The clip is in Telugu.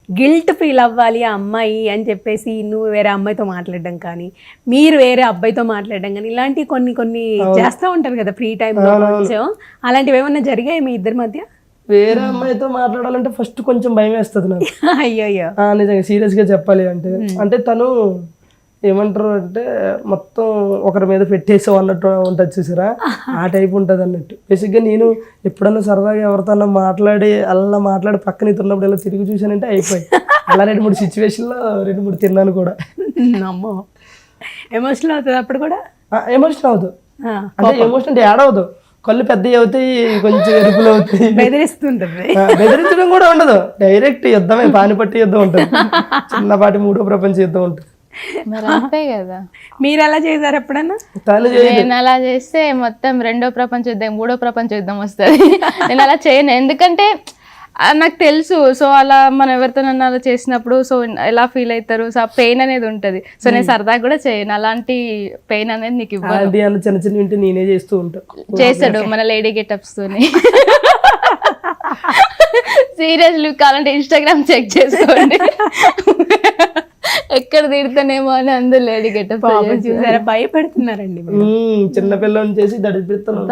గిల్ట్ ఫీల్ అవ్వాలి ఆ అమ్మాయి అని చెప్పేసి నువ్వు వేరే అమ్మాయితో మాట్లాడడం కానీ మీరు వేరే అబ్బాయితో మాట్లాడడం కానీ ఇలాంటివి కొన్ని కొన్ని చేస్తూ ఉంటారు కదా ఫ్రీ టైంలో కొంచెం, అలాంటివి ఏమన్నా జరిగాయి మీ ఇద్దరి మధ్య? వేరే అమ్మాయితో మాట్లాడాలంటే ఫస్ట్ కొంచెం భయం వేస్తుంది నాకు. అయ్యో నిజంగా సీరియస్గా చెప్పాలి అంటే, అంటే తను ఏమంటారు అంటే మొత్తం ఒకరి మీద పెట్టేసావు అన్నట్టు ఉంటుంది చూసారా, ఆ టైప్ ఉంటుంది అన్నట్టు. బేసిక్గా నేను ఎప్పుడన్నా సరదాగా ఎవరితో అలా మాట్లాడి పక్కన ఇస్తున్నప్పుడు ఇలా తిరిగి చూసానంటే అయిపోయి. అలా 2-3 సిచ్యువేషన్లో 2-3 తిన్నాను కూడా. అమ్మో, ఎమోషనల్ అవుతుంది అప్పుడు కూడా? ఎమోషన్ అవుతుంది అంటే ఎమోషన్ అంటే యాడ్ అవుతుంది, కళ్ళు పెద్దవి అవుతాయి, కొంచెం ఎరుపులు అవుతాయి, బెదిరిస్తుంటుంది. బెదిరించడం కూడా ఉండదు, డైరెక్ట్ యుద్ధమే, పానిపట్టి యుద్ధం ఉంటుంది, చిన్నపాటి 3వ ప్రపంచ యుద్ధం ఉంటుంది. అంతే కదా. మీరు ఎలా చేశారు ఎప్పుడన్నా? నేను అలా చేస్తే మొత్తం 2వ ప్రపంచ యుద్ధం 3వ ప్రపంచ యుద్ధం వస్తుంది. నేను అలా చేయను, ఎందుకంటే నాకు తెలుసు. సో అలా మనం ఎవరితోనన్నా అలా చేసినప్పుడు సో ఎలా ఫీల్ అవుతారు, సో ఆ పెయిన్ అనేది ఉంటుంది. సో నేను సరదాగా కూడా చేయను, అలాంటి పెయిన్ అనేది నీకు ఇవ్వను. చిన్న చిన్న వింటే నేనే చేస్తూ ఉంటా. చేస్తాడు మన లేడీ గెటప్స్ తోని. సీరియస్లీ కావాలంటే ఇన్స్టాగ్రామ్ చెక్ చేసుకోండి, ఎక్కడ తిడతానేమో అని అందరు లేడీ గెటప్ చూసారా, భయపెడుతున్నారండి. చిన్న పిల్లని చేసి దడిపిస్తాను.